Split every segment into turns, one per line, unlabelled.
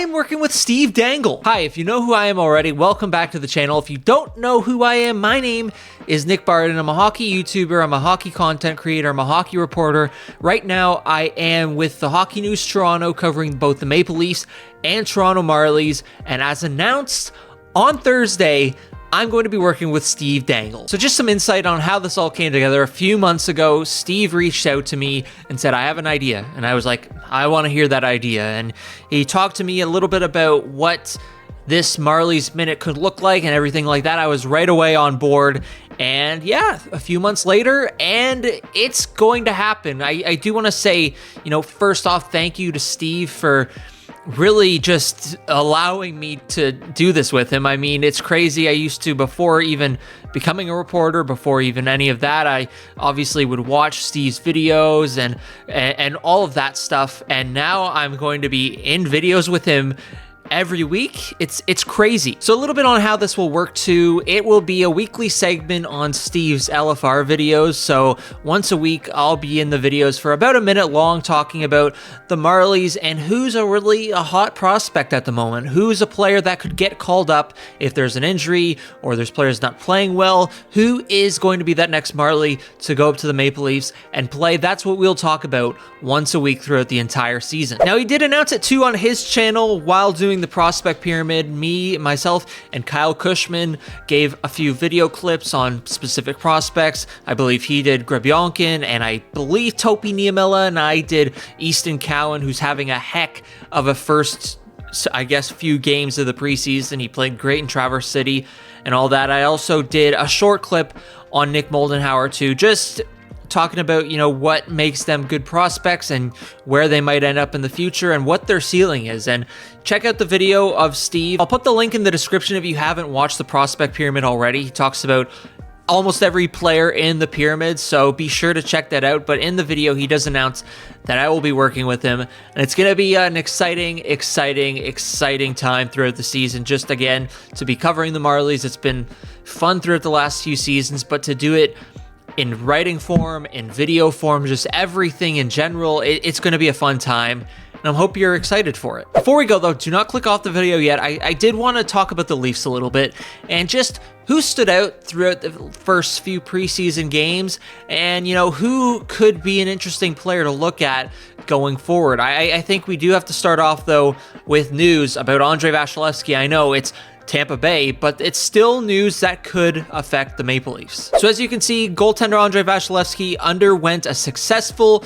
am working with Steve Dangle. Hi, if you know who I am already, welcome back to the channel. If you don't know who I am, my name is Nick Bard, and I'm a hockey YouTuber, I'm a hockey content creator, I'm a hockey reporter. Right now, I am with the Hockey News Toronto, covering both the Maple Leafs and Toronto Marlies, and as announced on Thursday, I'm going to be working with Steve Dangle. So just some insight on how this all came together. A few months ago, Steve reached out to me and said, I have an idea. And I was like, I want to hear that idea. And he talked to me a little bit about what this Marlies Minute could look like and everything like that. I was right away on board. And yeah, a few months later, and it's going to happen. I do want to say, first off, thank you to Steve for really just allowing me to do this with him. I mean, it's crazy. I used to, before even becoming a reporter, before even any of that, I obviously would watch Steve's videos and all of that stuff. And now I'm going to be in videos with him every week. It's crazy. So a little bit on how this will work too. It will be a weekly segment on Steve's LFR videos. So once a week, I'll be in the videos for about a minute long talking about the Marlies and who's really a hot prospect at the moment. Who's a player that could get called up if there's an injury or there's players not playing well. Who is going to be that next Marlie to go up to the Maple Leafs and play? That's what we'll talk about once a week throughout the entire season. Now, he did announce it too on his channel while doing the prospect pyramid. Myself, and Kyle Cushman gave a few video clips on specific prospects. I believe he did Grebionkin, and I believe Topi Niemela, and I did Easton Cowan, who's having a heck of a first, I guess, few games of the preseason. He played great in Traverse City and all that. I also did a short clip on Nick Moldenhauer too, just talking about, what makes them good prospects and where they might end up in the future and what their ceiling is. And check out the video of Steve. I'll put the link in the description if you haven't watched the prospect pyramid already. He talks about almost every player in the pyramid, so be sure to check that out. But in the video, he does announce that I will be working with him, and it's going to be an exciting time throughout the season. Just again, to be covering the Marlies. It's been fun throughout the last few seasons, but to do it in writing form, in video form, just everything in general, it's going to be a fun time, and I hope you're excited for it. Before we go though, do not click off the video yet. I did want to talk about the Leafs a little bit, and just who stood out throughout the first few preseason games, and who could be an interesting player to look at going forward. I think we do have to start off though with news about AndreVasilevski. I know it's Tampa Bay, but it's still news that could affect the Maple Leafs. So as you can see, goaltender AndreVasilevski underwent a successful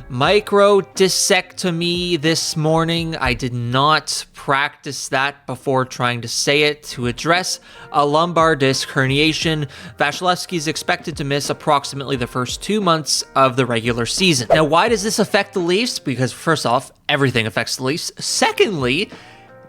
microdiscectomy this morning. I did not practice that before trying to say it, to address a lumbar disc herniation. Vasilevsky is expected to miss approximately the first 2 months of the regular season. Now, why does this affect the Leafs? Because first off, everything affects the Leafs. Secondly,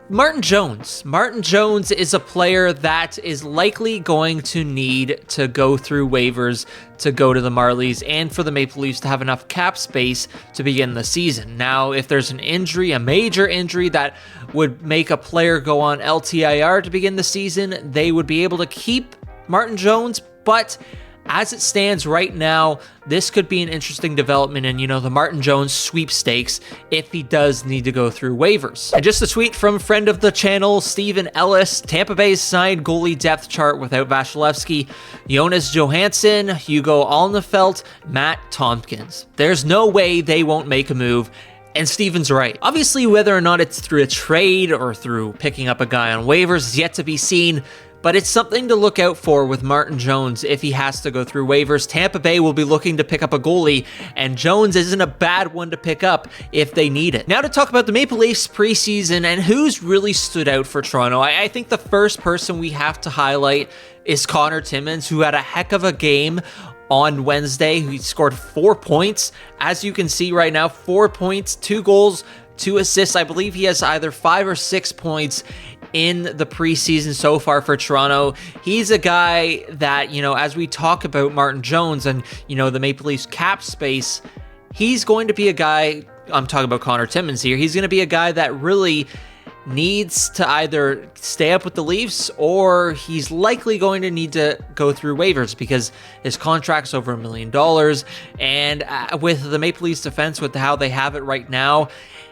Martin Jones. Martin Jones is a player that is likely going to need to go through waivers to go to the Marlies and for the Maple Leafs to have enough cap space to begin the season. Now, if there's an injury, a major injury that would make a player go on LTIR to begin the season, they would be able to keep Martin Jones, but as it stands right now, this could be an interesting development in, the Martin Jones sweepstakes if he does need to go through waivers. And just a tweet from friend of the channel, Stephen Ellis: Tampa Bay's signed goalie depth chart without Vasilevsky, Jonas Johansson, Hugo Alnefelt, Matt Tompkins. There's no way they won't make a move. And Steven's right. Obviously, whether or not it's through a trade or through picking up a guy on waivers is yet to be seen, but it's something to look out for with Martin Jones if he has to go through waivers. Tampa Bay will be looking to pick up a goalie, and Jones isn't a bad one to pick up if they need it. Now to talk about the Maple Leafs preseason and who's really stood out for Toronto. I think the first person we have to highlight is Connor Timmins, who had a heck of a game on Wednesday. He scored 4 points. As you can see right now, 4 points, 2 goals, 2 assists. I believe he has either 5 or 6 points in the preseason so far for Toronto. He's a guy that, as we talk about Martin Jones and, the Maple Leafs cap space, he's going to be a guy, I'm talking about Connor Timmins here, he's going to be a guy that really needs to either stay up with the Leafs or he's likely going to need to go through waivers because his contract's over $1 million. And with the Maple Leafs defense, with how they have it right now,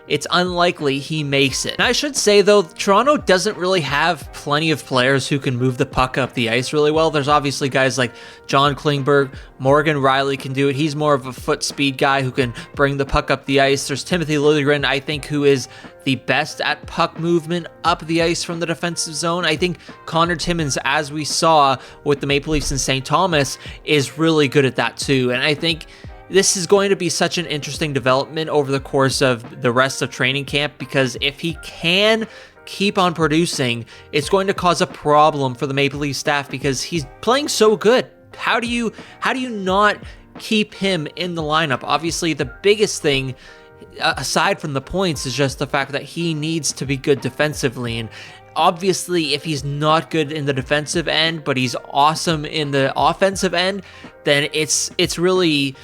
it's unlikely he makes it. And I should say though, Toronto doesn't really have plenty of players who can move the puck up the ice really well. There's obviously guys like John Klingberg, Morgan Rielly can do it. He's more of a foot speed guy who can bring the puck up the ice. There's Timothy Liljegren, I think, who is the best at puck movement up the ice from the defensive zone. I think Connor Timmins, as we saw with the Maple Leafs in St. Thomas, is really good at that too. And I think this is going to be such an interesting development over the course of the rest of training camp, because if he can keep on producing, it's going to cause a problem for the Maple Leaf staff because he's playing so good. How do you not keep him in the lineup? Obviously, the biggest thing aside from the points is just the fact that he needs to be good defensively. And obviously, if he's not good in the defensive end, but he's awesome in the offensive end, then it's really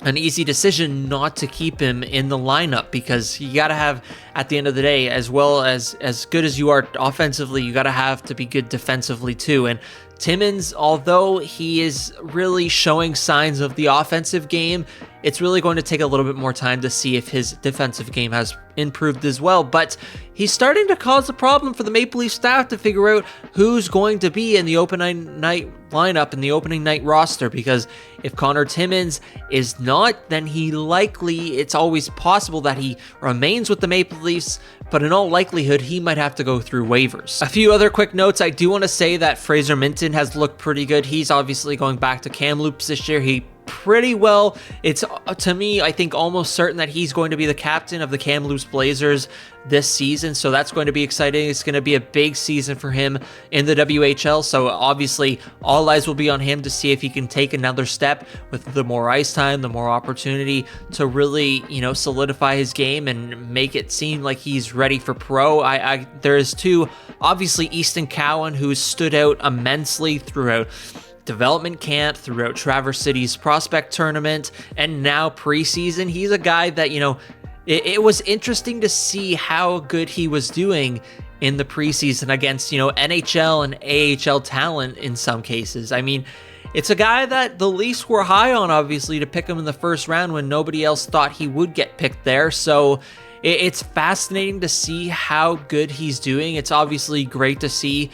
an easy decision not to keep him in the lineup, because you got to have, at the end of the day, as well as good as you are offensively, you got to have to be good defensively too. And Timmins, although he is really showing signs of the offensive game, it's really going to take a little bit more time to see if his defensive game has improved as well. But he's starting to cause a problem for the Maple Leaf staff to figure out who's going to be in the opening night lineup in the opening night roster, because if Connor Timmins is not, then it's always possible that he remains with the Maple Leafs, but in all likelihood, he might have to go through waivers. A few other quick notes. I do want to say that Fraser Minton has looked pretty good. He's obviously going back to Kamloops this year. He pretty well. It's, to me, I think almost certain that he's going to be the captain of the Kamloops Blazers this season, so that's going to be exciting. It's going to be a big season for him in the WHL, so obviously all eyes will be on him to see if he can take another step with the more ice time, the more opportunity to really, solidify his game and make it seem like he's ready for pro. There's two, obviously Easton Cowan, who's stood out immensely throughout development camp, throughout Traverse City's prospect tournament, and now preseason. He's a guy that, it was interesting to see how good he was doing in the preseason against, NHL and AHL talent in some cases. I mean, it's a guy that the Leafs were high on, obviously, to pick him in the first round when nobody else thought he would get picked there. So it's fascinating to see how good he's doing. It's obviously great to see,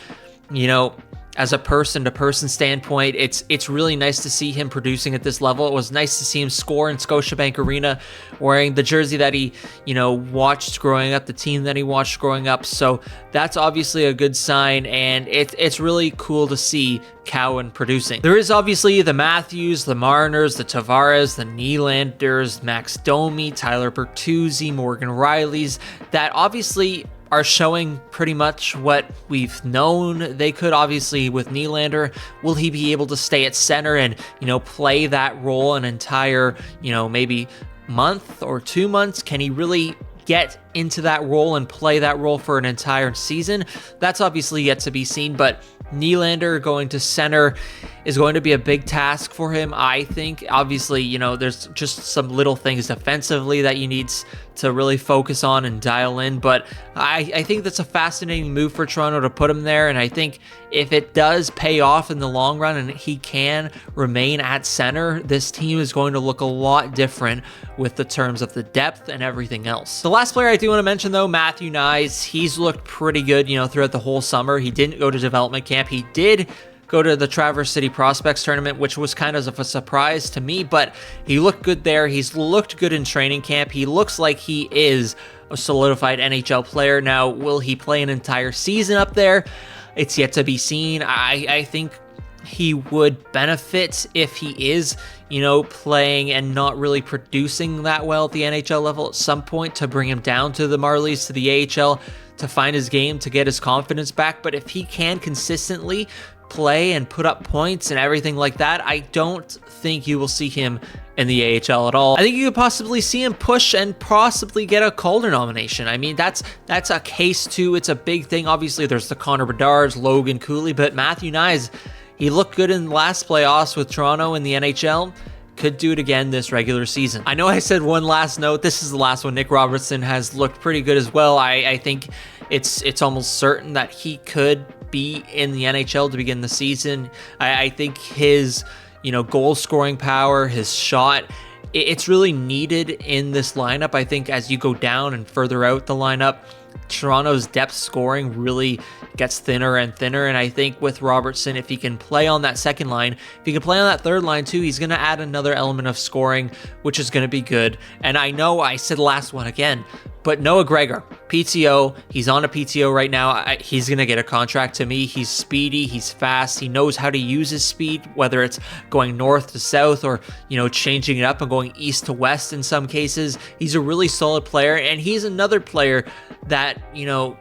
as a person-to-person standpoint, it's really nice to see him producing at this level. It was nice to see him score in Scotiabank Arena wearing the jersey that he, watched growing up, the team that he watched growing up. So that's obviously a good sign, and it's really cool to see Cowan producing. There is obviously the Matthews, the Mariners, the Tavares, the Nylanders, Max Domi, Tyler Bertuzzi, Morgan Rielly's, that obviously are showing pretty much what we've known they could. Obviously, with Nylander, will he be able to stay at center and, play that role an entire, maybe month or 2 months? Can he really get into that role and play that role for an entire season? That's obviously yet to be seen, but Nylander going to center is going to be a big task for him, I think. Obviously, there's just some little things defensively that you need to really focus on and dial in, but I think that's a fascinating move for Toronto to put him there, and I think if it does pay off in the long run and he can remain at center, this team is going to look a lot different with the terms of the depth and everything else. The last player I do want to mention, though, Matthew Knies. He's looked pretty good, throughout the whole summer. He didn't go to development camp. He did go to the Traverse City Prospects Tournament, which was kind of a surprise to me, but he looked good there. He's looked good in training camp. He looks like he is a solidified NHL player. Now, will he play an entire season up there? It's yet to be seen. I think he would benefit if he is, playing and not really producing that well at the NHL level at some point, to bring him down to the Marlies, to the AHL, to find his game, to get his confidence back. But if he can consistently play and put up points and everything like that, I don't think you will see him in the AHL at all. I think you could possibly see him push and possibly get a Calder nomination. I mean, that's a case too. It's a big thing. Obviously, there's the Connor Bedards, Logan Cooley, but Matthew Knies, he looked good in the last playoffs with Toronto in the NHL. Could do it again this regular season. I know I said one last note. This is the last one. Nick Robertson has looked pretty good as well. I think it's almost certain that he could be in the NHL to begin the season. I think his, goal scoring power, his shot, it's really needed in this lineup. I think as you go down and further out the lineup, Toronto's depth scoring really gets thinner and thinner, and I think with Robertson, if he can play on that second line, if he can play on that third line too, he's going to add another element of scoring, which is going to be good. And I know I said last one again, but Noah Gregor, PTO, he's on a PTO right now. He's going to get a contract. To me, he's speedy, he's fast, he knows how to use his speed, whether it's going north to south or, changing it up and going east to west in some cases. He's a really solid player, and he's another player that,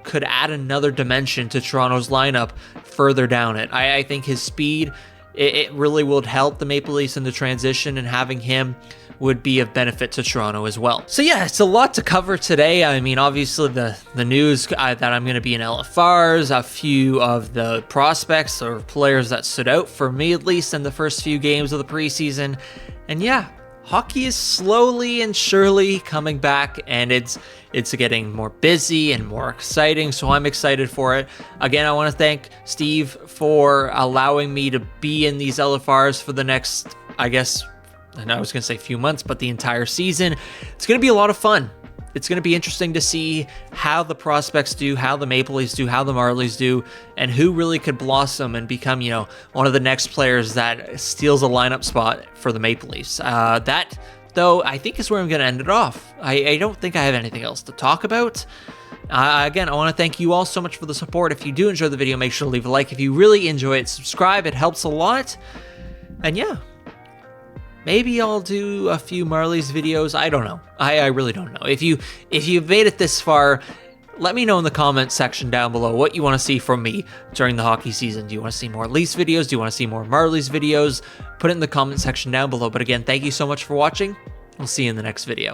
could add another dimension to Toronto's lineup further down it. I think his speed, it really would help the Maple Leafs in the transition, and having him would be of benefit to Toronto as well. So yeah, it's a lot to cover today. I mean, obviously the news that I'm going to be in LFRs, a few of the prospects or players that stood out for me, at least in the first few games of the preseason. And yeah, hockey is slowly and surely coming back, and it's getting more busy and more exciting, so I'm excited for it. Again, I want to thank Steve for allowing me to be in these LFRs for the next, I guess, and I was going to say few months, but the entire season. It's going to be a lot of fun. It's going to be interesting to see how the prospects do, how the Maple Leafs do, how the Marlies do, and who really could blossom and become, one of the next players that steals a lineup spot for the Maple Leafs. That, though, I think is where I'm going to end it off. I don't think I have anything else to talk about. Again, I want to thank you all so much for the support. If you do enjoy the video, make sure to leave a like. If you really enjoy it, subscribe. It helps a lot. And yeah, maybe I'll do a few Marlies videos. I don't know. I really don't know. If you've made it this far, let me know in the comments section down below what you want to see from me during the hockey season. Do you want to see more Leafs videos? Do you want to see more Marlies videos? Put it in the comment section down below. But again, thank you so much for watching. We'll see you in the next video.